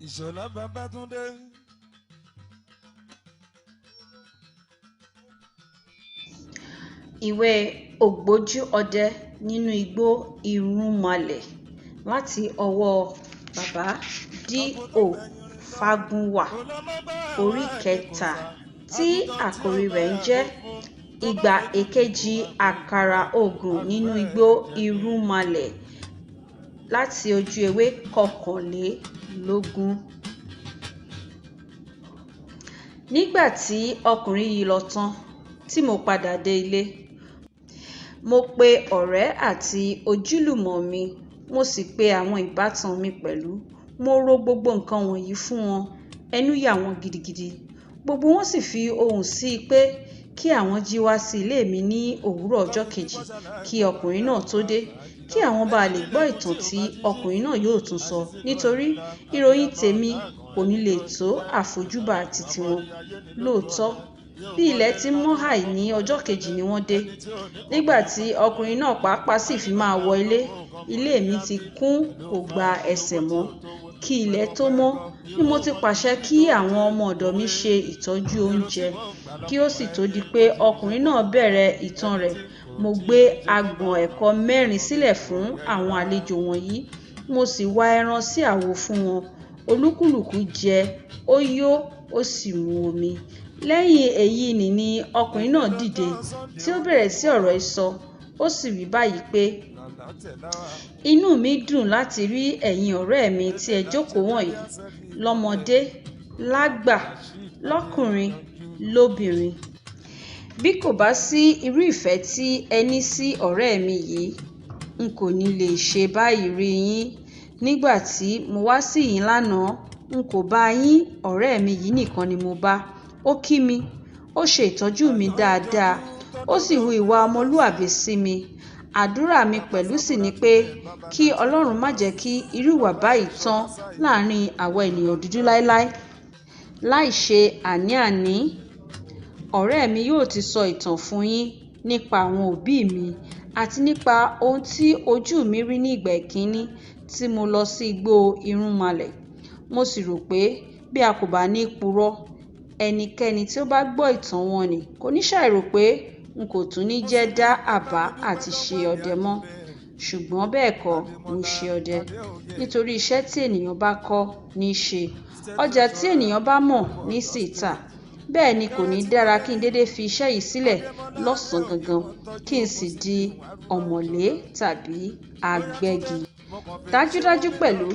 Ìṣọ̀lá Babátúndé. Ìwé Ogboju ọdẹ nínú igbó irunmole láti ọwọ́ bàbà D.O. Fagunwa, orí keta, tí àkòrí rẹ̀ ń jẹ́ ìgbà èkejì àkàrà ògùn nínú igbó irunmole láti ojú ewé 21. Nígbà tí ọkùnrin yìí lọ tán tí mo padà dé ilé, mo pe ọ̀rẹ́ àti ojúlùmọ̀ mi, mo sì pe àwọn ìbátan mi pẹ̀lú. Mo rò gbogbo nǹkan wọ̀nyí fún wọn, ẹnu yà wọ́n gidigidi. Gbogbo wọn sì fi ohùn sí i pé kí àwọn jí wá sí ilé mi ní òwúrọ̀ ọjọ́ kejì kí ọkùnrin náà tó dé, kí àwọn bá lè gbọ́ ìtàn tí ọkùnrin náà yóò tún sọ, nítorí ìròyìn tèmi kò ní lè tó àfojúbà titi wọn. Lóòótọ́, bí ilẹ̀ ti mọ́ hàì ní ọjọ́ kejì ni wọ́n dé. Nígbà tí ọkùnrin náà pàápàá sì fi máa wọ ilé mi ti kún kò gba ẹsẹ̀ mọ́. Kí ilẹ̀ tó mọ́ ni mo ti pàṣẹ kí àwọn ọmọ ọ̀dọ̀ mi ṣe ìtọ́jú oúnjẹ. Kí ó sì tó di pé ọkùnrin náà bẹ̀rẹ̀ ìtàn rẹ̀, mo gbé agbọ̀n ẹ̀kọ 4 sílẹ̀ fún àwọn àlejò wọ̀nyí. Mo sì wá ẹran sí àwo fún wọn. Olúkúlùkù jẹ, ó yó, ó sì mu omi. Lẹ́yìn èyí ni ọkùnrin náà dìde tí ó bẹ̀rẹ̀ sí ọ̀rọ̀ ìsọ. Ó sì wí báyìí pé, inú mi dùn láti rí ẹ̀yin ọ̀rẹ́ mi tí ẹ jókòó wọ̀nyí, lọ́mọdé, lágbà, lọ́kùnrin, lóbìnrin. Bí kò bá sí irú ìfẹ́ tí ẹ ní sí ọ̀rẹ́ mi yìí, n kò ní lè ṣe báyìí rí yín. Nígbà tí mo wá sí yín lánàá, n kò bá yín, ọ̀rẹ́ mi yìí nìkan ni mo bá. Ó kí mi, ó ṣe ìtọ́jú mi dáadáa, ó sì hu ìwà ọmọlúwàbí sí mi. Àdúrà mi pẹ̀lú sì ni pé kí Ọlọ́run má jẹ́ kí irú ìwà báyìí tán láàrin àwa ènìyàn dúdú láéláé. Láì ṣe àní-àní, ọ̀rẹ́ mi yóò ti sọ ìtàn fún yín nípa àwọn òbí mi àti nípa ohun tí ojú mi rí ní ìgbà ìkíní tí mo lọ sí igbó irunmole. Mo sì rò pé bí a kò bá ní purọ́, ẹnikẹ́ni tí ó bá gbọ́ ìtàn wọn ni kò ní ṣàìrò pé n kò tún ní jẹ́ dá àbá àti ṣe ọdẹ mọ́. Ṣùgbọ́n bẹ́ẹ̀ kọ́, mo ṣe ọdẹ nítorí iṣẹ́ tí ènìyàn bá kọ́ ní í ṣe, ọjà tí ènìyàn bá mọ̀ ní sì tà. Bẹ́ẹ̀ ni kò ní dára kí n dédé fi iṣẹ́ yìí sílẹ̀ lọ́sàn-án gangan kí n sì di ọ̀mọ̀lé tàbí agbẹ́gi. Dájúdájú pẹ̀lú,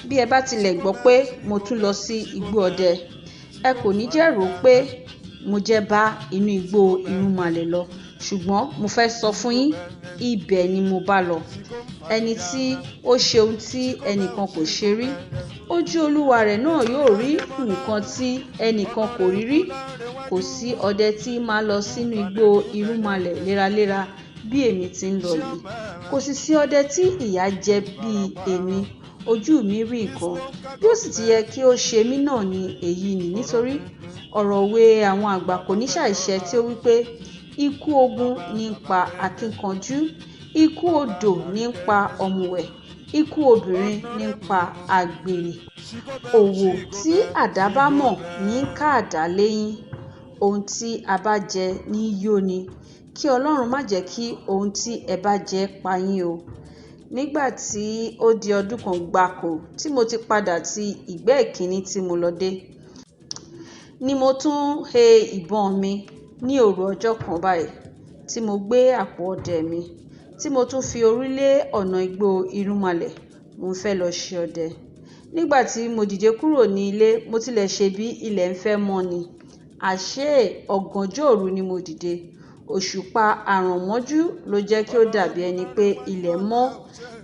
bí ẹ bá tilẹ̀ gbọ́ pé mo tún lọ sí igbó ọdẹ, ẹ kò ní jẹ́ rò pé mo jẹ́ bá inú igbó irunmole lọ. Ṣùgbọ́n mo fẹ́ sọ fún yín, ibẹ̀ ni mo bá lọ. Ẹni tí ó ṣe ohun tí ẹnìkan kò ṣe rí, ojú olúwa rẹ̀ náà yóò rí nǹkan tí ẹnìkan kò rí rí. Kò sí ọdẹ tí máa lọ sínú igbó irunmole léraléra bí èmi ti ń lọ yìí. Kò sì sí ọdẹ tí ìyà jẹ bí èmi. Ojú mi rí nǹkan, bí ó sì ti yẹ kí ó ṣe mí náà ni èyí ni, nítorí ọ̀rọ̀ òwe àwọn àgbà kò ní ṣàìṣẹ tí ó wí pé ikú ogun ní ń pa akíkanjú, ikú odò ní ń pa ọ̀mùwẹ̀, ikú obìnrin ní ń pa àgbèrè. Òwò tí àdá bá mọ̀ ní ń ká àdá léyín. Ohun tí a bá jẹ ní yó ni. Kí Ọlọ́run má jẹ́ kí ohun tí ẹ bá jẹ pa yín o. Nígbà tí ó di ọdún kan gbáko tí mo ti padà ti ìgbẹ́ ìkíní tí mo lọ dé, ni mo tún he ìbọn mi ní òru ọjọ́ kan báyìí tí mo gbé àpò ọdẹ mi tí mo tún fi orí lé ọ̀nà igbó irunmole. Mo fẹ́ lọ ṣe ọdẹ. Nígbà tí mo dìde kúrò ní ilé, mo tilẹ̀ ṣe bí ilẹ̀ ń fẹ́ mọ́ ni. Àṣé ọ̀gànjọ́ òru ni mo dìde. Òṣùpá àrànmọ́jú ló jẹ́ kí ó dàbí ẹni pé ilẹ̀ mọ́.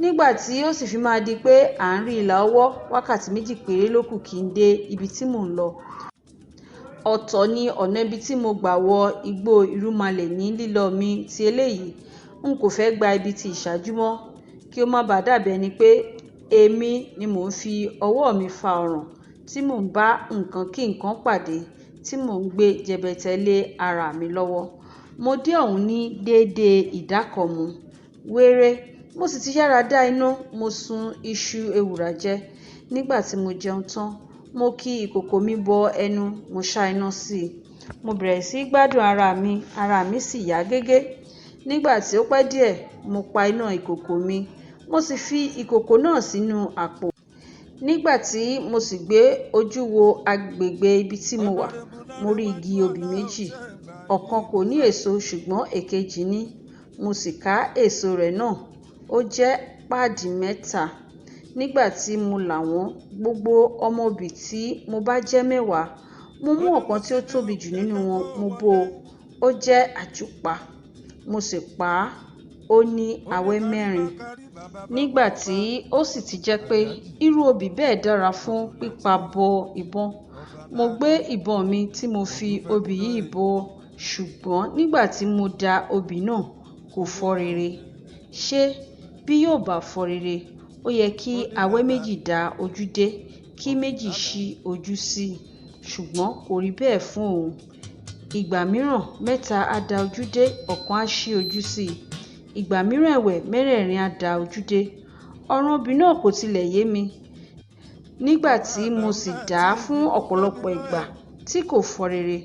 Nígbà tí ó sì fi máa di pé à ń rí ìlà ọwọ́, wákàtí 2 péré ló kù kí n dé ibi tí mò ń lọ. Ọ̀tọ̀ ni ọ̀nà ibi tí mo gbà wọ igbó irunmole ní lílọ mi ti eléyìí. N kò fẹ́ gba ibi tí ìṣáájú mọ́ kí ó má bàa dàbí ẹni pé èmi ni mò ń fi ọwọ́ mi fa ọ̀ràn tí mò ń bá nǹkan kí nǹkan pàdé tí mò ń gbé jẹbẹtẹ lé ara mi lọ́wọ́. Mo dé ọ̀hún ní déédéé ìdákọ̀mu wéré. Mo sì ti yára dá iná, mo sun iṣu ewùrà jẹ. Nígbà tí mo jẹun tán, mo kí ìkòkò mi bọ ẹnu, mo ṣá iná sí i. Mo bẹ̀rẹ̀ sí gbádùn ara mi sì yá gégé. Nígbà tí ó pẹ́ díẹ̀, mo pa iná ìkòkò mi, mo sì fi ìkòkò náà sínú àpò. Nígbà tí mo sì gbé ojú wo agbègbè ibi tí mo wà, mo rí igi obì méjì. Ọ̀kan kò ní èso ṣùgbọ́n èkejì ní. Mo sì ká èso rẹ̀ náà. Ó jẹ́ páàdì 3. Nígbà tí mo là wọ́n, gbogbo ọmọ obì tí mo bá jẹ́ 10. Mo mú ọ̀kan tí ó tóbi jù nínú wọn, mo bó o. Ó jẹ́ àjùpá. Mo sì pa á. Ó ní awẹ́ 4. Nígbà tí ó sì ti jẹ́ pé irú obì bẹ́ẹ̀ dára fún pípa bọ ìbọn, mo gbé ìbọn mi tí mo fi obì yìí bọ, ṣùgbọ́n nígbà tí mo da obì náà, kò fọ́ rere. Ṣé bí yóò bá fọ́ rere, ó yẹ kí awẹ́ 2 dá ojú dé, kí 2 ṣí ojú sí i, ṣùgbọ́n kò rí bẹ́ẹ̀ fún òun. Ìgbà mìíràn 3 á dá ojú dé, 1 á ṣí ojú sí i. Ìgbà mìíràn ẹ̀wẹ̀ 4 á dá ojú dé. Ọ̀ràn obì náà kò tilẹ̀ yé mi. Nígbà tí mo sì dà á fún ọ̀pọ̀lọpọ̀ ìgbà tí kò fọ́ rere,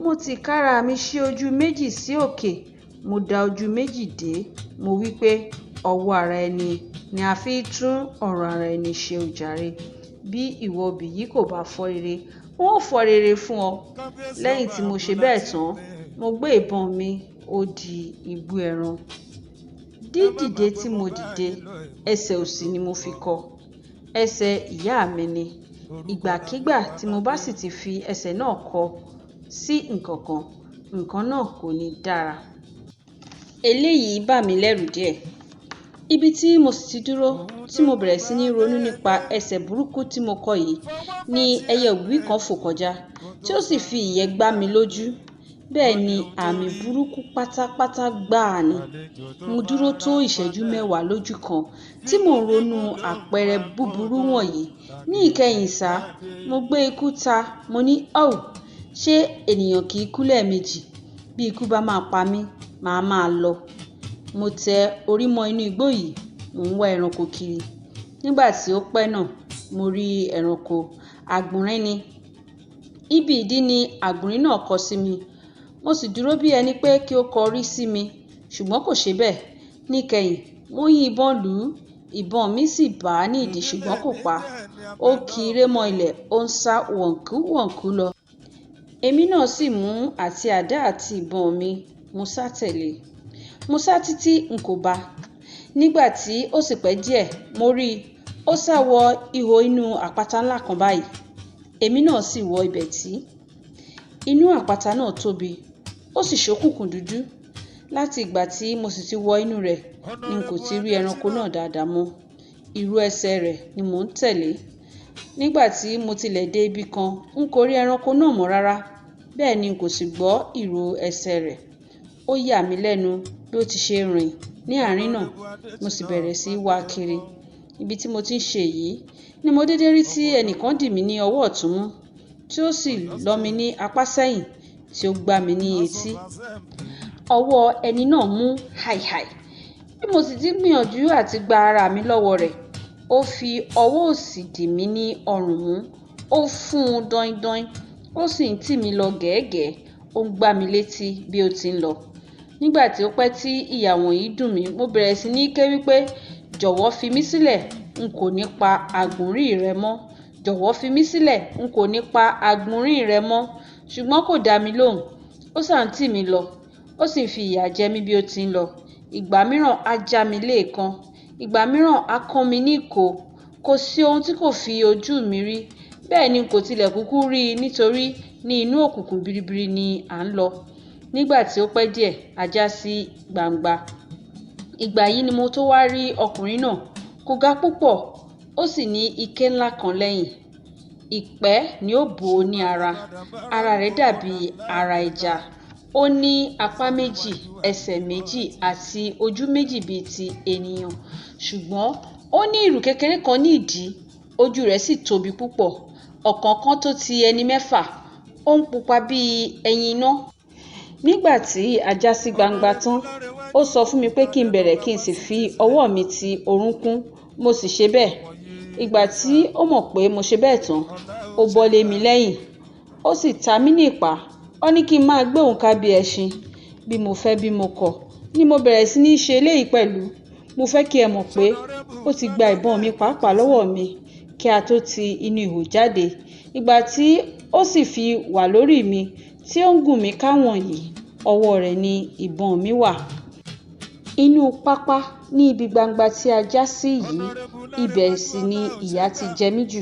mo ti kára mi ṣí ojú 2 sí òkè. Mo dá ojú 2 dé. Mo wí pé ọwọ́ ara ẹni ni a fi tún ọ̀ràn ara ẹni ṣe o jàre. Bí ìwọ obì yìí kò bá fọ́ rere, wọ́n ó fọ́ rere fún ọ. Lẹ́yìn tí mo ṣe bẹ́ẹ̀ tán, mo gbé ìbọn mi, ó di ìbú ẹran. Dídìde tí mo dìde, ẹsẹ̀ òsì ni mo fi kọ. Ẹsẹ̀ ìyá mi ni. Ìgbàkígbà tí mo bá sì ti fi ẹsẹ̀ náà kọ sí nǹkan náà kò ní dára. Eléyìí bà mí lẹ́rù díẹ̀. Ibi tí mo sì ti dúró, tí mo bẹ̀rẹ̀ sí ní ronú nípa ẹsẹ̀ burúkú tí mo kọ yìí, ni ẹyẹ òwìwí kan fò kọjá, tí ó sì fi ìyẹ́ gbá mi lójú. Bẹ́ẹ̀ ni àmì burúkú pátápátá gbáà ni. Mo dúró tó ìṣẹ́jú 10 lójú kan tí mò ń ronú àpẹẹrẹ búburú wọ̀nyí. Ní ìkẹyìn sá, mo gbé ikú ta. Mo ní, ṣé ènìyàn kì í kú lẹ́ẹ̀mejì? Bí ikú bá máa pa mí, màá máa lọ. Mo tẹ orí mọ́ inú igbó yìí, mò ń wá ẹranko kiri. Nígbà tí ó pẹ́ náà, mo rí ẹranko. Àgbọ̀nrín ni. Ibi ìdí ni àgbọ̀nrín náà kọ sí mi. Mo sì dúró bí ẹni pé kí ó kọrí sí mi, ṣùgbọ́n kò ṣe bẹ́ẹ̀. Níkẹyìn, mo yín ìbọn lù ú. Ìbọn mi sì bà á ní ìdí ṣùgbọ́n kò pa á. Ó ki iré mọ́ ilẹ̀, ó ń sá wọ̀nkú lọ. Èmi náà sì mú àti àdá àti ìbọn mi, mo sá tẹ̀lé. Mo sá títí n kò bá. Nígbà tí ó sì pẹ́ díẹ̀, mo rí i. Ó sá wọ ihò inú àpáta ńlá kan báyìí. Èmi náà sì wọ ibẹ̀ tí. Inú àpáta náà tóbi, ó sì ṣókùnkùn dúdú. Láti ìgbà tí mo sì ti wọ inú rẹ̀ ni n kò ti rí ẹranko náà dáadáa mọ́. Irú ẹsẹ̀ rẹ̀ ni mò ń tẹ̀lé. Nígbà tí mo tilẹ̀ dé ibi kan, n kò rí ẹranko náà mọ́ rárá. Bẹ́ẹ̀ ni n kò sì gbọ́ ìró ẹsẹ̀ rẹ̀. Ó yà mí lẹ́nu bí ó ti ṣe rìn ní àárín náà. Mo sì bẹ̀rẹ̀ sí wá kiri. Ibi tí mo ti ń ṣe yìí ni mo dédé rí tí ẹnìkan dì mí ní ọwọ́ ọ̀tún mú, tí ó sì lọ́ mi ní apá sẹ́yìn, tí ó gbá mi ní etí. Ọwọ́ ẹni náà mú hàìhàì. Bí mo sì ti gbìyànjú àti gba ara mi lọ́wọ́ rẹ̀, ó fi ọwọ́ òsì dì mí ní ọrùn mú. Ó fún un dọ́indọ́in. Ó sì ń tì mí lọ gẹ̀ẹ́gẹ̀ẹ́. Ó ń gbá mi létí bí ó ti ń lọ. Nígbà tí ó pẹ́ tí ìyà wọ̀nyí dùn mí, mo bẹ̀rẹ̀ sí ní ké wípé, jọ̀wọ́ fi mí sílẹ̀, n kò ní pa àgbọ̀nrín rẹ mọ́. Jọ̀wọ́ fi mí sílẹ̀, n kò ní pa àgbọ̀nrín rẹ mọ́. Ṣùgbọ́n kò dá mi lóhùn. Ó sá ń tì mí lọ. Ó sì ń fi ìyà jẹ mí bí ó ti ń lọ. Ìgbà mìíràn á já mi léèkan. Ìgbà mìíràn á kán mi ní ìkó. Kò sí ohun tí kò fi ojú mi rí. Bẹ́ẹ̀ ni kò tilẹ̀ kúkú rí i nítorí ní inú òkùnkùn biribiri ni à ń lọ. Nígbà tí ó pẹ́ díẹ̀, a já sí gbangba. Ìgbà yìí ni mo tó wá rí ọkùnrin náà. Kò ga púpọ̀. Ó sì ní ike ńlá kan lẹ́yìn. Ìpẹ́ ni ó bò ó ní ara. Ara rẹ̀ dàbí ara ẹja. Ó ní apá 2, ẹsẹ̀ 2 àti ojú 2 bíi ti ènìyàn. Ṣùgbọ́n ó ní ìrù kékeré kan ní ìdí. Ojú rẹ̀ sì tóbi púpọ̀. Ọ̀kánkán tó ti ẹni 6. Ó ń pupa bíi ẹyin iná. Nígbà tí a já sí gbangba tán, ó sọ fún mi pé kí n bẹ̀rẹ̀ kí n sì fi ọwọ́ mi ti orúnkún. Mo sì ṣe bẹ́ẹ̀. Ìgbà tí ó mọ̀ pé mo ṣe bẹ́ẹ̀ tán, ó bọ́lé mi lẹ́yìn, ó sì ta mí ní ìpá. Ó ní kí n máa gbé òun ká bí ẹṣin. Bí mo fẹ́ bí mo kọ̀ ni mo bẹ̀rẹ̀ sí ní ṣe eléyìí pẹ̀lú. Mo fẹ́ kí ẹ mọ̀ pé ó ti gba ìbọn mi pàápàá lọ́wọ́ mi kí a tó ti inú ihò jáde. Ìgbà tí ó sì fi wà lórí mi tí ó ń gùn mí káwọn yìí, ọwọ́ rẹ̀ ni ìbọn mi wà. Inú pápá ní ibi gbangba tí a já sí yìí, ibẹ̀ sì ni ìyà ti jẹ mí jù.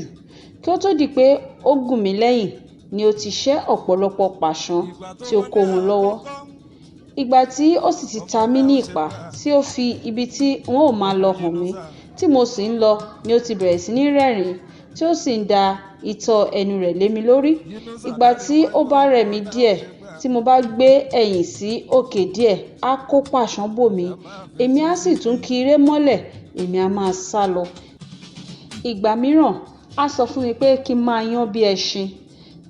Kí ó tó di pé ó gùn mí lẹ́yìn ni ó ti ṣẹ́ ọ̀pọ̀lọpọ̀ pàṣán tí ó kó wọn lọ́wọ́. Ìgbà tí ó sì ti ta mí ní ìpá tí ó fi ibi tí n ó máa lọ hàn mí tí mo sì ń lọ ni ó ti bẹ̀rẹ̀ sí ní rẹ́rìn-ín tí ó sì ń da itọ́ ẹnu rẹ̀ lé mi lórí. Ìgbà tí ó bá rẹ̀ mí díẹ̀ tí mo bá gbé ẹ̀yìn sí òkè díẹ̀, á kó pàṣán bò mí. Èmi á sì tún ki iré mọ́lẹ̀, èmi á máa sá lọ. Ìgbà mìíràn á sọ fún mi pé kí n máa yán bí ẹṣin.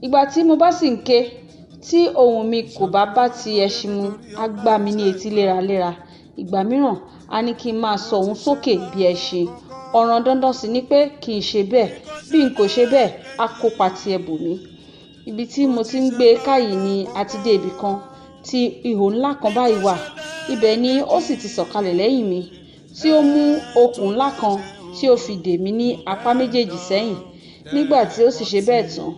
Ìgbà tí mo bá sì ń ké tí ohùn mi kò bá ti ẹṣin mu, á gbá mi ní etí léraléra. Ìgbà mìíràn á ní kí n máa sọ òun sókè bí ẹṣin. Ọ̀ràn dandan sì ni pé kì í ṣe bẹ́ẹ̀. Bí n kò ṣe bẹ́ẹ̀, á kó patí ẹbù mi. Ibi tí mo ti ń gbé káyìí ni a ti dé ibì kan tí ihò ńlá kan báyìí wà. Ibẹ̀ ni ó sì ti sọ̀kalẹ̀ lẹ́yìn mi tí ó mú okùn ńlá kan tí ó fi dè mí ní apá méjèèjì sẹ́yìn. Nígbà tí ó sì ṣe bẹ́ẹ̀ tán,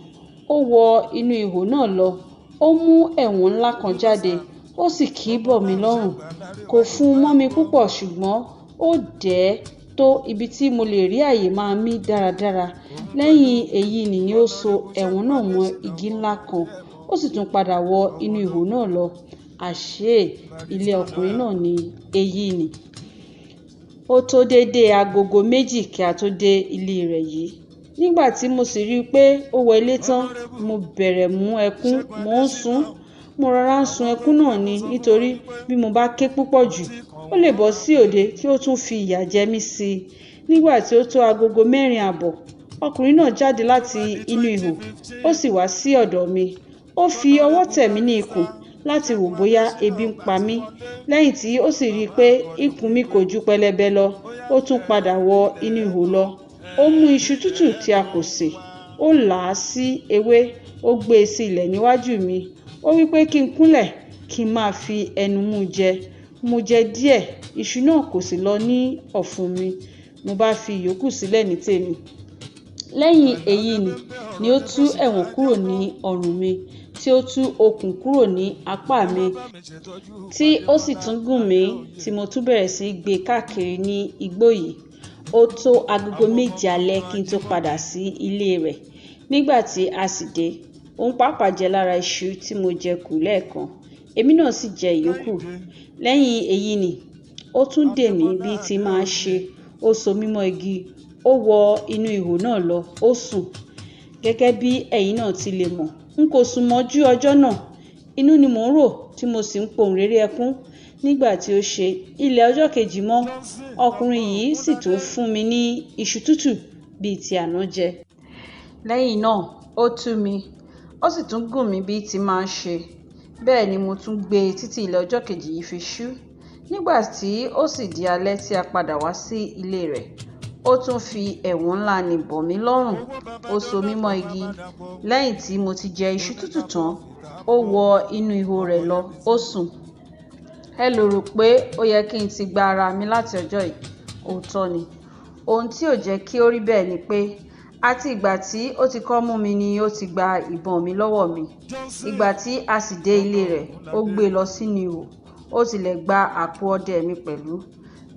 ó wọ inú ihò náà lọ. Ó mú ẹ̀wọ̀n ńlá kan jáde, ó sì kì í bọ̀ mí lọ́rùn. Kò fún mọ́ mi púpọ̀ ṣùgbọ́n ó dẹ̀ tó ibi tí mo lè rí àyè máa mí dáradára. Lẹ́yìn èyí ni ó so ẹ̀wọ̀n náà mọ́ igi ńlá kan. Ó sì tún padà wọ inú ihò náà lọ. Àṣé ilé ọkùnrin náà ni èyí ni. Ó tó déédéé agogo 2 kí a tó dé ilé rẹ̀ yìí. Nígbà tí mo sì rí i pé ó wọlé tán, mo bẹ̀rẹ̀ mú ẹkún, mo ń sun. Mo rọra ń sun ẹkún náà ni nítorí bí mo bá ké púpọ̀ jù, ó lè bọ́ sí òde kí ó tún fi ìyà jẹ mí sí i. Nígbà tí ó tó agogo 4:00, ọkùnrin náà jáde láti inú ihò, ó sì wá sí ọ̀dọ̀ mi. Ó fi ọwọ́ tẹ̀ mí ní ikùn láti wò bóyá ebi ń pa mí. Lẹ́yìn tí ó sì rí i pé ikùn mi kò ju pẹlẹbẹ lọ, ó tún padà wọ inú ihò lọ. Ó mú iṣu tútù tí a kò sè, ó là á sí ewé, ó gbé e sí ilẹ̀ níwájú mi. Ó wí pé kí n kúnlẹ̀ kí n máa fi ẹnu mú jẹ. Mo jẹ díẹ̀, iṣu náà kò sì lọ ní ọ̀fun mi. Mo bá fi ìyókù sílẹ̀ ní tèmi. Lẹ́yìn èyí ni ó tú ẹ̀wọ̀n kúrò ní ọrùn mi, tí ó tú okùn kúrò ní apá mi, tí ó sì tún gùn mí tí mo tún bẹ̀rẹ̀ sí gbé káàkiri ní igbó yìí. Ó tó agogo 7 alẹ́ kí n tó padà sí ilé rẹ̀. Nígbà tí a sì dé, òun pàápàá jẹ lára iṣu tí mo jẹ kù lẹ́ẹ̀kan. Èmi náà sì jẹ ìyókù. Lẹ́yìn èyí ni ó tún dè mí bí ti máa ṣe. Ó so mí mọ́ igi, ó wọ inú ihò náà lọ, ó sùn. Gẹ́gẹ́ bí ẹ̀yin náà ti lè mọ̀, n kò sùn mọ́jú ọjọ́ náà. Inú ni mò ń rò tí mo sì ń pohùnréré ẹkún. Nígbà tí ó ṣe ilẹ̀ ọjọ́ kejì mọ́, ọkùnrin yìí sì tún fún mi ní iṣu tútù bíi ti àná jẹ. Lẹ́yìn náà ó tú mi, ó sì tún gùn mí bí ti máa ń ṣe. Bẹ́ẹ̀ ni mo tún gbé títí ilẹ̀ ọjọ́ kejì yìí fi ṣú. Nígbà tí ó sì di alẹ́ tí a padà wá sí ilé rẹ̀, ó tún fi ẹ̀wọ̀n ńlá ni bọ̀ mí lọ́rùn. Ó so mí mọ́ igi. Lẹ́yìn tí mo ti jẹ iṣu tútù tán, ó wọ inú ihò rẹ̀ lọ, ó sùn. Ẹ lè rò pé ó yẹ kí n ti gba ara mi láti ọjọ́ yìí. Òótọ́ ni. Ohun tí ò jẹ́ kí ó rí bẹ́ẹ̀ ni pé àti ìgbà tí ó ti kọ́ mú mi ni ó ti gba ìbọn mi lọ́wọ́ mi. Ìgbà tí a sì dé ilé rẹ̀, ó gbé lọ sínú ihò. Ó tilẹ̀ gba àpò ọdẹ mi pẹ̀lú.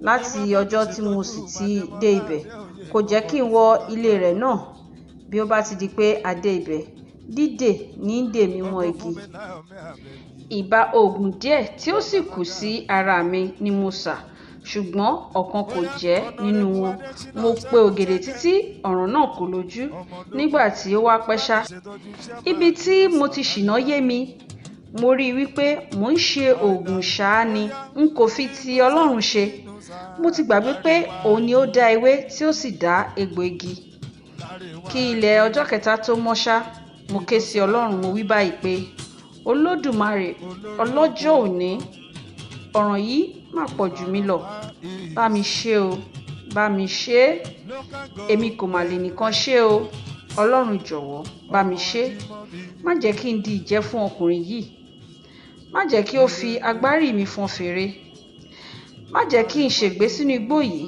Láti ọjọ́ tí mo sì ti dé ibẹ̀, kò jẹ́ kí n wọ ilé rẹ̀ náà. Bí ó bá ti di pé a dé ibẹ̀, dídè ní dè mí mọ́ igi. Ìbá oògùn díẹ̀ tí ó sì kù sí ara mi ni mo sà, ṣùgbọ́n ọ̀kan kò jẹ́ nínú wọn. Mo pe ògèdè títí ọ̀ràn náà kò lójú. Nígbà tí ó wá pẹ́ ṣá, ibi tí mo ti ṣìnà yé mi. Mo rí i wípé mò ń ṣe oògùn ṣáá ni, n kò fi ti Ọlọ́run ṣe. Mo ti gbàgbé pé òun ni ó dá ewé tí ó sì dá egbò igi. Kí ilẹ̀ ọjọ́ kẹta tó mọ́ ṣá, mo ké sí Ọlọ́run, mo wí báyìí pé Olódùmarè ọlọ́jọ́ òní, ọ̀ràn yìí má pọ̀ jù mí lọ. Bá mi ṣe o, bá mi ṣe é. Èmi kò mà lè nìkan ṣe o. Ọlọ́run jọ̀wọ́ bá mi ṣe. Má jẹ́ kí n di ìjẹ fún ọkùnrin yìí. Má jẹ́ kí ó fi agbárí mi fọn fèrè. Má jẹ́ kí n ṣègbé sínú igbó yìí.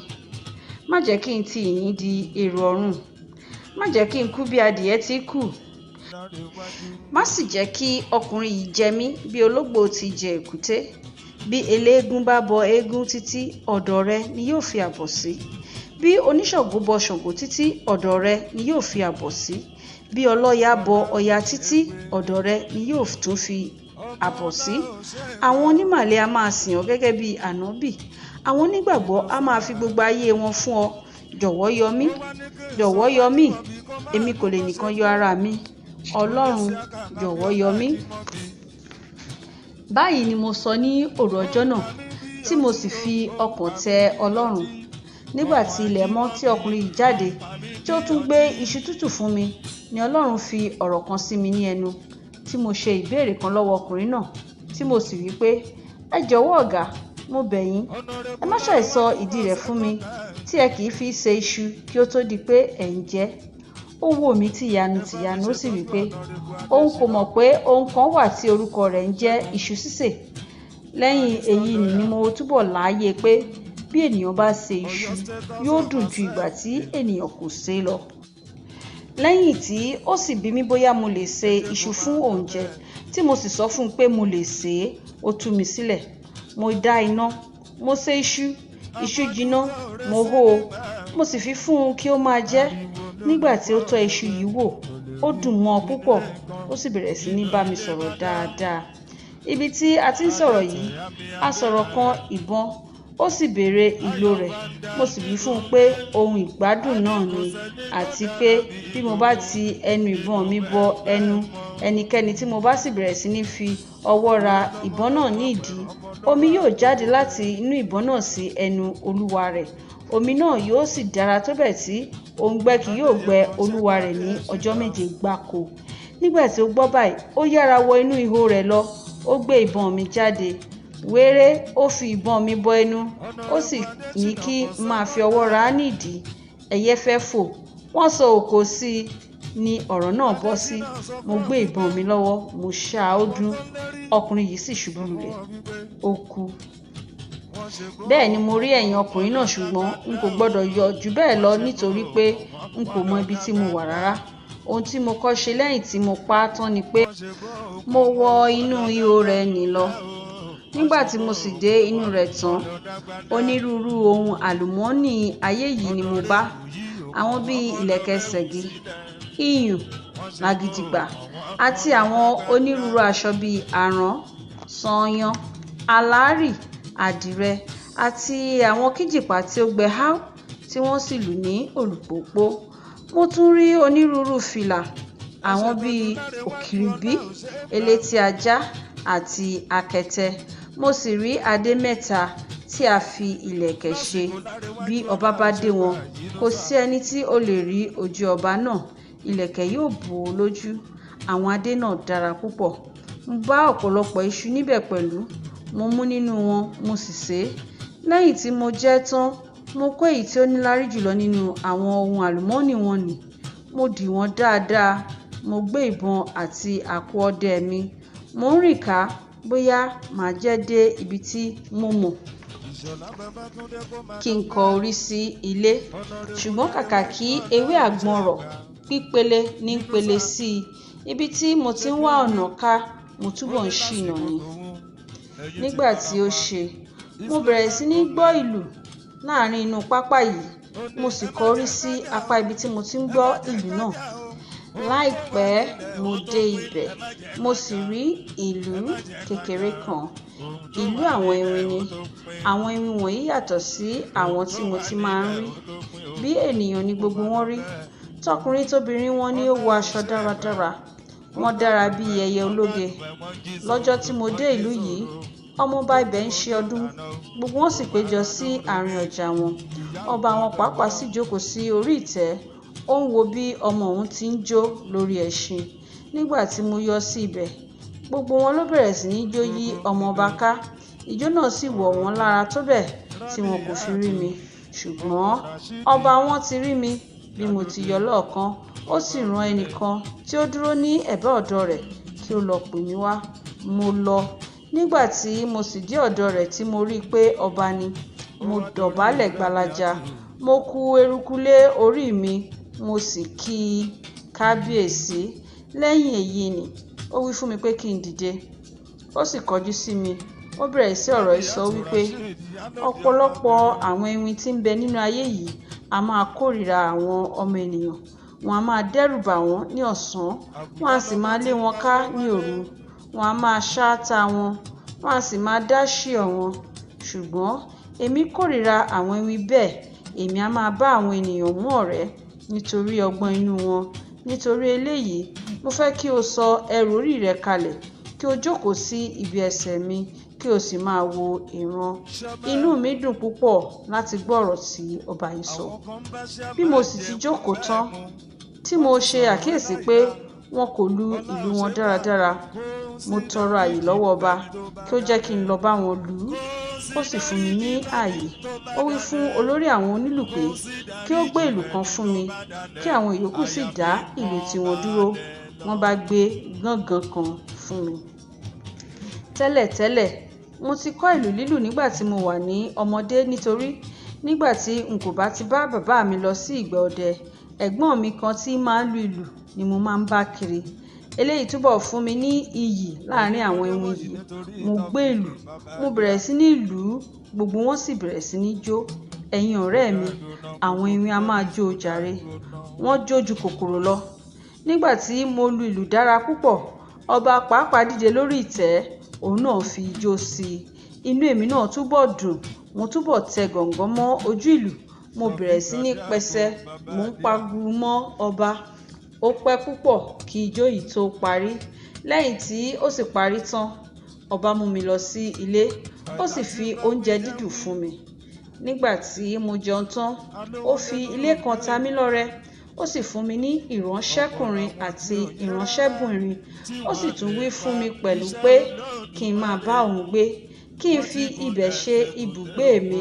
Má jẹ́ kí n ti ìyín di èrò ọ̀run. Má jẹ́ kí n kú bí adìẹ ti kú. Má sì jẹ́ kí ọkùnrin yìí jẹ mí bí ológbò ti jẹ èkúté. Bí eléégún bá bọ eégún títí, ọ̀dọ̀ rẹ ni yóò fi àbọ̀ sí. Bí oníṣàngó bọ Ṣàngó títí, ọ̀dọ̀ rẹ ni yóò fi àbọ̀ sí. Bí ọlọ́ya bọ Ọya títí, ọ̀dọ̀ rẹ ni yóò tún fi àbọ̀ sí. Àwọn onímàlẹ̀ a máa sìn ọ́ gẹ́gẹ́ bí ànábì. Àwọn onígbàgbọ́ a máa fi gbogbo ayé wọn fún ọ. Jọ̀wọ́ yọ mí, jọ̀wọ́ yọ mí. Èmi kò lè nìkan yọ ara mi. Ọlọ́run jọ̀wọ́ yọ mí. Báyìí ni mo sọ ní òru ọjọ́ náà, tí mo sì fi ọkàn tẹ Ọlọ́run. Nígbà tí ilẹ̀ mọ́ tí ọkùnrin yìí jáde, tí ó tún gbé iṣu tútù fún mi, ni Ọlọ́run fi ọ̀rọ̀ kan sí mi ní ẹnu, tí mo ṣe ìbéèrè kan lọ́wọ́ ọkùnrin náà, tí mo sì wí pé, ẹ jọ̀wọ́ ọ̀gá, mo bẹ̀ yín, ẹ má ṣàì sọ ìdí rẹ̀ fún mi, tí ẹ kì í fi ṣe iṣu kí ó tó di pé ẹ̀ ń jẹ. Ó wò mí tìyanu ó sì wí pé, òun kò mọ̀ pé ohun kan wà tí orúkọ rẹ̀ ń jẹ́ iṣu sísè. Lẹ́yìn èyí ni mo túbọ̀ láàyè pé bí ènìyàn bá ṣe iṣu, yóò dùn ju ìgbà tí ènìyàn kò sè é lọ. Lẹ́yìn tí ó sì bi mí bóyá mo lè ṣe iṣu fún oúnjẹ, tí mo sì sọ fún un pé mo lè sè é, ó tú mi sílẹ̀. Mo dá iná, mo ṣe iṣu jiná, mo hó o, mo sì fi fún un kí ó máa jẹ. Nígbà tí ó tọ́ iṣu yìí wò, ó dùn mọ́ ọ púpọ̀, ó sì bẹ̀rẹ̀ sí ní bá mi sọ̀rọ̀ dáadáa. Ibi tí a ti ń sọ̀rọ̀ yìí, a sọ̀rọ̀ kan ìbọn, ó sì béèrè ìlò rẹ̀. Mo sì wí fún un pé ohun ìgbádùn náà ni, àti pé bí mo bá ti ẹnu ìbọn mi bọ ẹnu ẹnikẹ́ni tí mo bá sì bẹ̀rẹ̀ sí ní fi ọwọ́ ra ìbọn náà ní ìdí, omi yóò jáde láti inú ìbọn náà sí ẹnu olúwa rẹ̀. Omi náà yóò sì dára tó bẹ́ẹ̀ tí òǹgbẹ kì yóò gbẹ olúwa rẹ̀ ní ọjọ́ 7 gbáko. Nígbà tí ó gbọ́ báyìí, ó yára wọ inú ihò rẹ̀ lọ, ó gbé ìbọn mi jáde. Wéré ó fi ìbọn mi bọ ẹnu, ó sì ní kí n máa fi ọwọ́ ra á nídìí. Ẹyẹ fẹ́ fò, wọ́n sọ òkò sí i, ni ọ̀rọ̀ náà bọ́ sí. Mo gbé ìbọn mi lọ́wọ́, mo ṣá ó dún. Ọkùnrin yìí sì ṣubú lulẹ̀, ó kú. Bẹ́ẹ̀ ni mo rí ẹ̀yìn ọkùnrin náà, ṣùgbọ́n n kò gbọ́dọ̀ yọ jù bẹ́ẹ̀ lọ nítorí pé n kò mọ ibi tí mo wà rárá. Ohun tí mo kọ́ ṣe lẹ́yìn tí mo pa á tán ni pé mo wọ inú ihò rẹ̀ nì lọ. Nígbà tí mo sì dé inú rẹ̀ tán, onírúurú ohun àlùmọ́ọ́nì ayé yìí ni mo bá. Àwọn bíi ìlẹ̀kẹ̀ ṣẹ̀gí, iyùn, làgìdìgbà, àti àwọn onírúurú aṣọ bíi àrán, sànyàn, alárì, àdìrẹ, àti àwọn kíjìpá tí ó gbẹ háú tí wọ́n sì lù ní olùpòpó. Mo tún rí onírúurú fìlà, àwọn bíi òkìrìbí, elétí ajá, àti akẹtẹ. Mo sì rí adé 3 tí a fi ìlẹ̀kẹ̀ ṣe. Bí ọba bá dé wọn, kò sí ẹni tí ó lè rí ojú ọba náà. Ìlẹ̀kẹ̀ yóò bò ó lójú. Àwọn adé náà dára púpọ̀. Mo bá ọ̀pọ̀lọpọ̀ iṣu níbẹ̀ pẹ̀lú. Mo mú nínú wọn, mo sì sè é. Lẹ́yìn tí mo jẹ ẹ́ tán, mo kó èyí tí ó níláárí jùlọ nínú àwọn ohun àlùmọ́ọ́nì wọn nì. Mo dì wọ́n dáadáa. Mo gbé ìbọn àti àpò ọdẹ mi. Mo ń rìn ká bóyá màá jẹ́ dé ibi tí mo mọ̀ kí n kọ orí sí ilé. Ṣùgbọ́n kàkà kí ewé àgbọn rọ̀, pípele ní pele sí i. Ibi tí mo ti ń wá ọ̀nà ká, mo túbọ̀ ń ṣìnà ni. Nígbà tí ó ṣe, mo bẹ̀rẹ̀ sí ní gbọ́ ìlù láàrin inú pápá yìí. Mo sì kọrí sí apá ibi tí mo ti ń gbọ́ ìlù náà. Láìpẹ́ mo dé ibẹ̀, mo sì rí ìlú kékeré kan. Ìlú àwọn iwin ni. Àwọn iwin wọ̀nyí yàtọ̀ sí àwọn tí mo ti máa ń rí. Bí ènìyàn ni gbogbo wọn rí. Tọkùnrin tóbìnrin wọn ni ó wọ aṣọ dáradára. Wọ́n dára bí ẹyẹ ológe. Lọ́jọ́ tí mo dé ìlú yìí, ọmọọba ibẹ̀ ń ṣe ọdún. Gbogbo wọn sì péjọ sí àárín ọjà wọn. Ọba wọn pàápàá sì jókòó sí orí ìtẹ́. Ó ń wo bí ọmọ òun ti ń jó lórí ẹṣin. Nígbà tí mo yọ sí ibẹ̀, gbogbo wọn ló bẹ̀rẹ̀ sí ní jó yí ọmọọba ká. Ijó náà sì wọ̀ wọ́n lára tó bẹ́ẹ̀ tí wọn kò fi rí mi. Ṣùgbọ́n ọba wọn ti rí mi. bí mo ti yọ lọ́ọ̀kan ó sì rán ẹnìkan tí ó dúró ní ẹ̀bá ọ̀dọ̀ rẹ̀ kí ó lọ pè mí wá. Mo lọ. Nígbà tí mo sì dé ọ̀dọ̀ rẹ̀ tí mo rí i pé ọba ni, mo dọ̀bálẹ̀ gbalaja, mo ku eruku lé orí mi, mo sì kí i kábíyèsí. Lẹ́yìn èyí ni ó wí fún mi pé kí n dìde. Ó sì kọjú sí mi. Ó bẹ̀rẹ̀ sí ọ̀rọ̀ ìsọ wípé ọ̀pọ̀lọpọ̀ àwọn ewin tí ń bẹ nínú ayé yìí a máa kórìíra àwọn ọmọ ènìyàn. Wọ́n a máa dẹ́rù bà wọ́n ní ọ̀sán, wọ́n a sì máa lé wọn ká ní òru. Wọ́n a máa ṣáátá wọn, wọ́n a sì máa dá ṣìọ̀ wọn. Ṣùgbọ́n èmi kórìíra àwọn ewin bẹ́ẹ̀. Èmi a máa bá àwọn ènìyàn mú ọ̀rẹ́ nítorí ọgbọ́n inú wọn. Nítorí eléyìí, mo fẹ́ kí o sọ ẹrù orí rẹ kalẹ̀, kí o jókòó sí ibi ẹsẹ̀ mi, kí o sì máa wo ìran. Inú mi dùn púpọ̀ láti gbọ́ ọ̀rọ̀ tí ọba yìí sọ. Bí mo sì ti jókòó tán, tí mo ṣe àkíyèsí pé wọn kò lu ìlù wọn dáradára, mo tọrọ àyè lọ́wọ́ ọba kí ó jẹ́ kí n lọ bá wọn lù ú. Ó sì fún mi ní àyè. Ó wí fún olórí àwọn onílù pé kí ó gbé ìlù kan fún mi, kí àwọn ìyókù sì dá ìlù tiwọn dúró. Wọ́n bá gbé gángan kan fún mi. Tẹ́lẹ̀tẹ́lẹ̀, mo ti kọ́ ìlù lílù nígbà tí mo wà ní ọmọdé nítorí nígbà tí n kò bá ti bá bàbá mi lọ sí ìgbà ọdẹ, ẹ̀gbọ́n mi kan tí máa ń lu ìlù ni mo máa ń bá kiri. Eléyìí túbọ̀ fún mi ní iyì láàrin àwọn ewin yìí. Mo gbé ìlù, mo bẹ̀rẹ̀ sí ní lù ú, gbogbo wọn sì bẹ̀rẹ̀ sí ní jó. Ẹ̀yin ọ̀rẹ́ mi, àwọn ewin a máa jó jàre. Wọ́n jó ju kòkòrò lọ. Nígbà tí mo lu ìlù dára púpọ̀, ọba pàápàá dìde lórí ìtẹ́, òun náà fi ijó sí i. Inú èmi náà túbọ̀ dùn. Mo túbọ̀ tẹ gọ̀ǹgọ̀ mọ́ ojú ìlù. Mo bẹ̀rẹ̀ sí ní pẹsẹ. Mo ń paguru mọ́ ọba. Ó pẹ́ púpọ̀ kí ijó yìí tó parí. Lẹ́yìn tí ó sì parí tán, ọba mú mi lọ sí ilé. Ó sì fi oúnjẹ dídùn fún mi. Nígbà tí mo jẹun tán, ó fi ilé kan ta mí lọ́rẹ. Ó sì fún mi ní ìránṣẹ́kùnrin àti ìránṣẹ́bìnrin. Ó sì tún wí fún mi pẹ̀lú pé kí n máa bá òun gbé, kí n fi ibẹ̀ ṣe ibùgbé mi.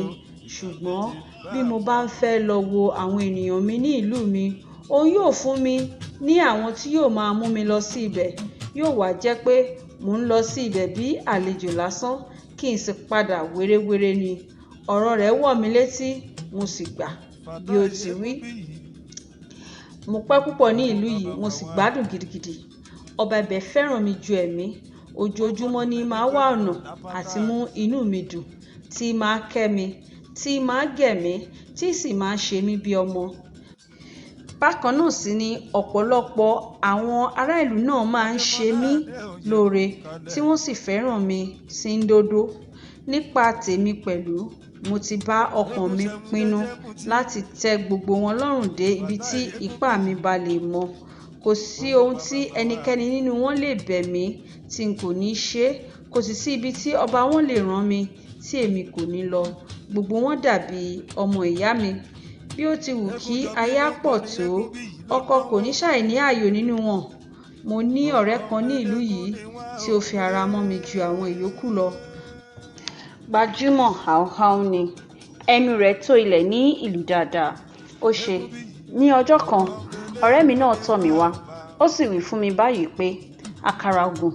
Ṣùgbọ́n bí mo bá ń fẹ́ lọ wo àwọn ènìyàn mi ní ìlú mi, òun yóò fún mi ní àwọn tí yóò máa mú mi lọ sí ibẹ̀. Yóò wá jẹ́ pé mò ń lọ sí ibẹ̀ bí àlejò lásán, kí n sì padà wérewére ni. Ọ̀rọ̀ rẹ̀ wọ̀ mí létí, mo sì gbà bí ó ti wí. Mo pẹ́ púpọ̀ ní ìlú yìí, mo sì gbádùn gidigidi. Ọba ibẹ̀ fẹ́ràn mi ju ẹ̀mí. Ojoojúmọ́ ni máa wá ọ̀nà àti mú inú mi dùn, tí máa kẹ́ mi, tí máa gẹ̀ mí, tí sì máa ṣe mí bí ọmọ. Bákan náà sì ni ọ̀pọ̀lọpọ̀ àwọn ará ìlú náà máa ń ṣe mí lóore, tí wọ́n sì fẹ́ràn mi sí ńdódó. Nípa tèmi pẹ̀lú, mo ti bá ọkàn mi pinnu láti tẹ́ gbogbo wọn lọ́rùn dé ibi tí ipá mi bá lè mọ. Kò sí ohun tí ẹnikẹ́ni nínú wọn lè bẹ̀ mí tí n kò ní ṣe. Kò sì sí ibi tí ọba wọn lè rán mi tí èmi kò ní lọ. Gbogbo wọn dàbí ọmọ ìyá mi. Bí ó ti wù kí aya pọ̀ tó, ọkọ kò ní ṣàì ní ààyò nínú wọn. Mo ní ọ̀rẹ́ kan ní ìlú yìí tí ó fi ara mọ́ mi ju àwọn ìyókù lọ. Gbajúmọ̀ háúháú ni. Ẹnu rẹ̀ tó ilẹ̀ ní ìlú dáadáa. Ó ṣe ní ọjọ́ kan, ọ̀rẹ́ mi náà tọ̀ mí wá. Ó sì wí fún mi báyìí pé àkàrà ògùn.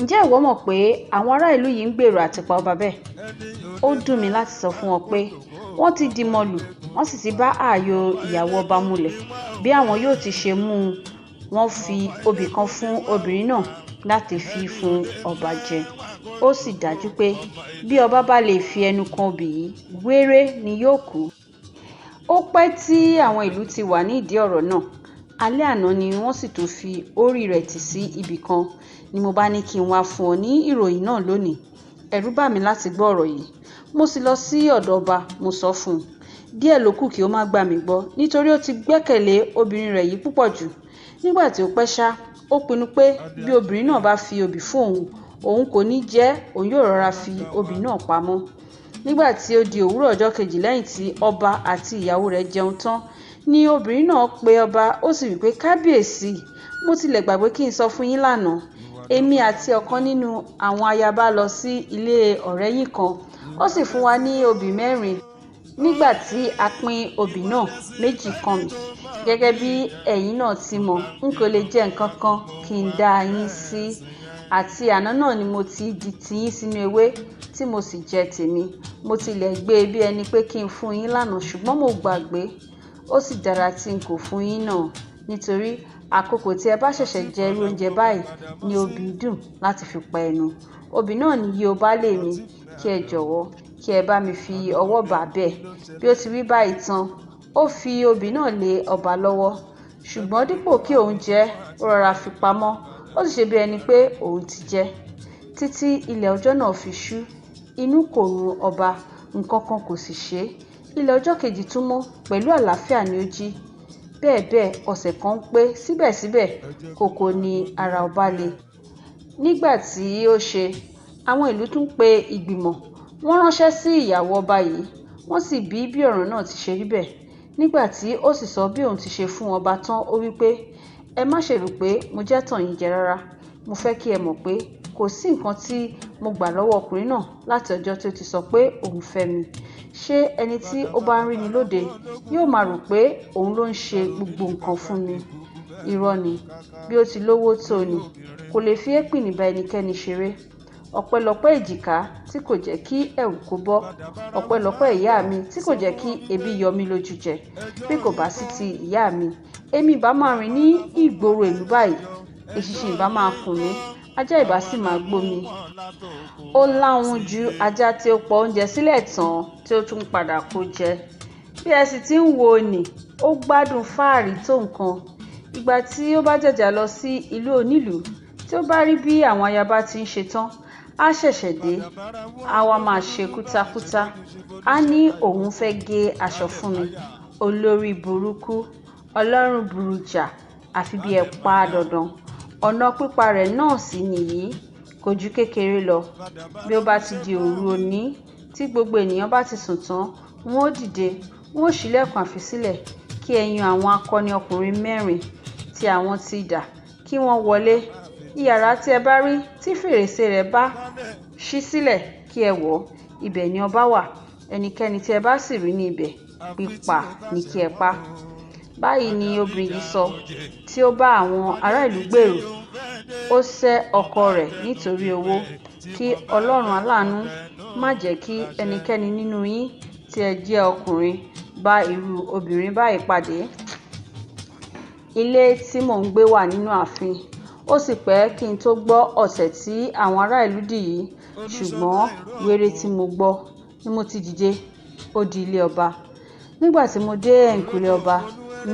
Ǹjẹ́ ìwọ mọ̀ pé àwọn ará ìlú yìí ń gbèrò àti pa ọba bẹ́ẹ̀? Ó dùn mí láti sọ fún wọn pé wọ́n ti di mọ́lù, wọ́n sì ti bá ààyò ìyàwó ọba múlẹ̀. Bí àwọn yóò ti ṣe mú un, wọ́n fi obì kan fún obìnrin náà láti fi fún ọba jẹ. Ó sì dájú pé bí ọba bá lè fi ẹnu kan obì yìí, wéré ni yóò kú. Ó pẹ́ tí àwọn ìlú ti wà ní ìdí ọ̀rọ̀ náà. Alẹ́ àná ni wọ́n sì tún fi orí rẹ̀ tì sí ibì kan, ni mo bá ní kí n wá fún ọ ní ìròyìn náà lónìí. Ẹ̀rù bà mí láti gbọ́ ọ̀rọ̀ yìí. Mo sì lọ sí ọ̀dọ̀ ọba, mo sọ fún un. Díẹ̀ ló kù kí ó má gbà mí gbọ́, nítorí ó ti gbẹ́kẹ̀lé obìnrin rẹ̀ yìí púpọ̀ jù. Nígbà tí ó pẹ́ ṣá, ó pinnu pé bí obìnrin náà bá fi obì fún òun kò ní jẹ, òun yóò rọra fi obì náà pamọ́. Nígbà tí ó di òwúrọ̀ ọjọ́ kejì lẹ́yìn tí ọba àti ìyàwó rẹ̀ jẹun tán, ni obìnrin náà pe ọba. Ó sì wí pé kábíyèsí, mo tilẹ̀ gbàgbé kí n sọ fún yín lánàá. Èmi àti ọ̀kan nínú àwọn ayaba lọ sí ilé ọ̀rẹ́yìn kan. Ó sì fún wa ní obì 4. Nígbà tí a pín obì náà, méjì kan mi. Gẹ́gẹ́ bí ẹ̀yin náà ti mọ̀, n kò lè jẹ nǹkan kan kí n dá yín sí. Àti àná náà ni mo ti di tiyín sínú ewé tí mo sì jẹ tèmi. Mo tilẹ̀ gbé e bí ẹni pé kí n fún yín lánàá, ṣùgbọ́n mo gbàgbé. Ó sì dára tí n kò fún yín náà, nítorí àkókò tí ẹ bá ṣẹ̀ṣẹ̀ jẹ irú oúnjẹ báyìí ni obì dùn láti fi pa ẹnu. Obì náà ni yí o bá lè mi, kí ẹ jọ̀wọ́ kí ẹ bá mi fi ọwọ́ bà bẹ́ẹ̀. Bí ó ti wí báyìí tán, ó fi obì náà lé ọba lọ́wọ́, ṣùgbọ́n dípò kí òun jẹ, ó rọra fi pamọ́. Ó sì ṣe bí ẹni pé òun ti jẹ. Títí ilẹ̀ ọjọ́ náà fi ṣú, inú kò run ọba, nǹkan kan kò sì ṣe. Ilẹ̀ ọjọ́ kejì tún mọ́, pẹ̀lú àlàáfíà ni ó jí. Bẹ́ẹ̀ ọ̀sẹ̀ kan pé, síbẹ̀síbẹ̀ kòkò ni ara ọba le. Nígbà tí ó ṣe, àwọn ìlú tún pe ìgbìmọ̀. Wọ́n ránṣẹ́ sí ìyàwó ọba yìí, wọ́n sì bí ọ̀rọ̀ náà ti ṣe rí bẹ́ẹ̀. Nígbà tí ó sì sọ bí òun ti ṣe fún ọba tán, ó wí pé, ẹ má ṣe rò pé mo jẹ́ tàn yín jẹ rárá. Mo fẹ́ kí ẹ mọ̀ pé kò sí nǹkan tí mo gbà lọ́wọ́ ọkùnrin náà láti ọjọ́ tí ó ti sọ pé òun fẹ́ mi. Ṣé ẹni tí ó bá ń rí ni lóde yóò máa rò pé òun ló ń ṣe gbogbo nǹkan fún mi? Irọ́ ni. Bí ó ti lówó tó ni, kò lè fi èpìnì bá ẹnikẹ́ni ṣeré. Ọpẹ́lọpẹ́ èjìká tí kò jẹ́ kí ẹ̀wù kó bọ́. Ọpẹ́lọpẹ́ ìyá mi tí kò jẹ́ kí ebi yọ mí lójú jẹ. Bí kò bá sí ti ìyá mi, èmi ìbá máa rìn ní ìgboro ìlú báyìí. Eṣinṣin ìbá máa kùn mí, ajá ìbá sì máa gbó mi. Ó láhùn ju ajá tí ó pọ̀ oúnjẹ sílẹ̀ tán tí ó tún padà kó jẹ. Bí ẹ sì ti ń wo nì, ó gbádùn fáàrí tó nǹkan. Ìgbà tí ó bá jàjà lọ sí ìlú onílùú, tí ó bá rí bí àwọn ayaba ti ń ṣe tán, á ṣẹ̀ṣẹ̀ dé, á wá máa ṣe kútákútá. Á ní òun fẹ́ gé aṣọ fún mi. Olórí burúkú, ọlọ́run burújà, àfi bí ẹ pa á dandan. Ọ̀nà pípa rẹ̀ náà sì nìyí, kò ju kékeré lọ. Bí ó bá ti di òru òní, tí gbogbo ènìyàn bá ti sùn tán, wọ́n ó dìde, wọ́n ó ṣílẹ̀kùn àfisílẹ̀, kí ẹ yan àwọn akọni ọkùnrin 4 tí àwọn ti idà, kí wọ́n wọlé. Iyàrá tí ẹ bá rí tí fèrèsé rẹ̀ bá ṣí sílẹ̀, kí ẹ wọ̀. Ibẹ̀ ni ọba wà. Ẹnikẹ́ni tí ẹ bá sì rí ní ibẹ̀, pípa ni kí ẹ pa. Báyìí ni obìnrin yìí sọ, tí ó bá àwọn ará ìlú gbèrò. Ó sẹ́ ọkọ rẹ̀ nítorí owó. Kí Ọlọ́run aláàánú má jẹ́ kí ẹnikẹ́ni nínú yín tí ẹ jẹ́ ọkùnrin bá irú obìnrin báyìí pàdé. Ilé tí mò ń gbé wà nínú ààfin. Ó sì pẹ́ kí n tó gbọ́ ọ̀tẹ̀ tí àwọn ará ìlú dì yìí, ṣùgbọ́n wéré tí mo gbọ́ ni mo ti dìde, ó di ilé ọba. Nígbà tí mo dé ẹ̀yìnkùlé ọba,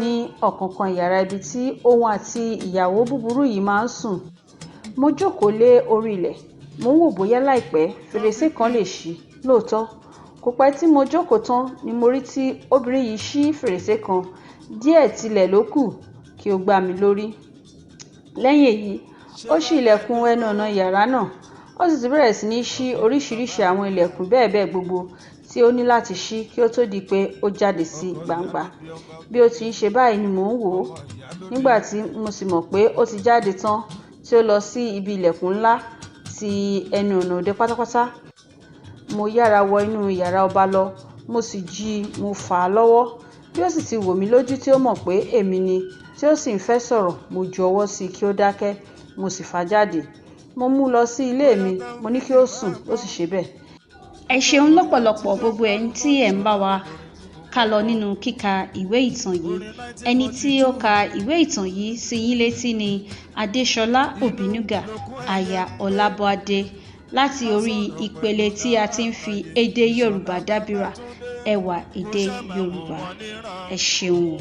ní ọ̀kánkán yàrá ibi tí òun àti ìyàwó búburú yìí máa ń sùn, mo jókòó lé orí ilẹ̀. Mo ń wò bóyá láìpẹ́ fèrèsé kan lè ṣí. Lóòótọ́, kò pẹ́ tí mo jókòó tán ni mo rí tí obìnrin yìí ṣí fèrèsé kan. Díẹ̀ tilẹ̀ ló kù kí ó gbá mi lórí. Lẹ́yìn èyí, ó ṣí ilẹ̀kùn ẹnu ọ̀nà yàrá náà. Ó sì ti bẹ̀rẹ̀ sí ní ṣí oríṣiríṣi àwọn ilẹ̀kùn bẹ́ẹ̀ gbogbo tí ó ní láti ṣí kí ó tó di pé ó jáde sí gbangba. Bí ó ti ń ṣe báyìí ni mò ń wò ó. Nígbà tí mo sì mọ̀ pé ó ti jáde tán, tí ó lọ sí ibi ilẹ̀kùn ńlá ti ẹnu ọ̀nà òde pátápátá, mo yára wọ inú yàrá ọba lọ. Mo sì jí mo fà á lọ́wọ́. Bí ó sì ti wò mí lójú tí ó mọ̀ pé èmi ni, tí ó sì ń fẹ́ sọ̀rọ̀, mo ju ọwọ́ sí i kí ó dákẹ́. Mo sì fà á jáde. Mo mú lọ sí ilé mi. Mo ní kí ó sùn, ó sì ṣe bẹ́ẹ̀. Ẹ ṣeun lọ́pọ̀lọpọ̀ gbogbo ẹ̀yin tí ẹ̀ ń bá wa ká lọ nínú kíka ìwé ìtàn yìí. Ẹni tí ó ka ìwé ìtàn yìí sí yín létí ni Adéṣọlá Òbínúgà, aya Ọlábọ̀adé, láti orí ìpele tí a ti ń fi èdè Yorùbá dábìrà, ẹwà èdè Yorùbá. Ẹ ṣeun.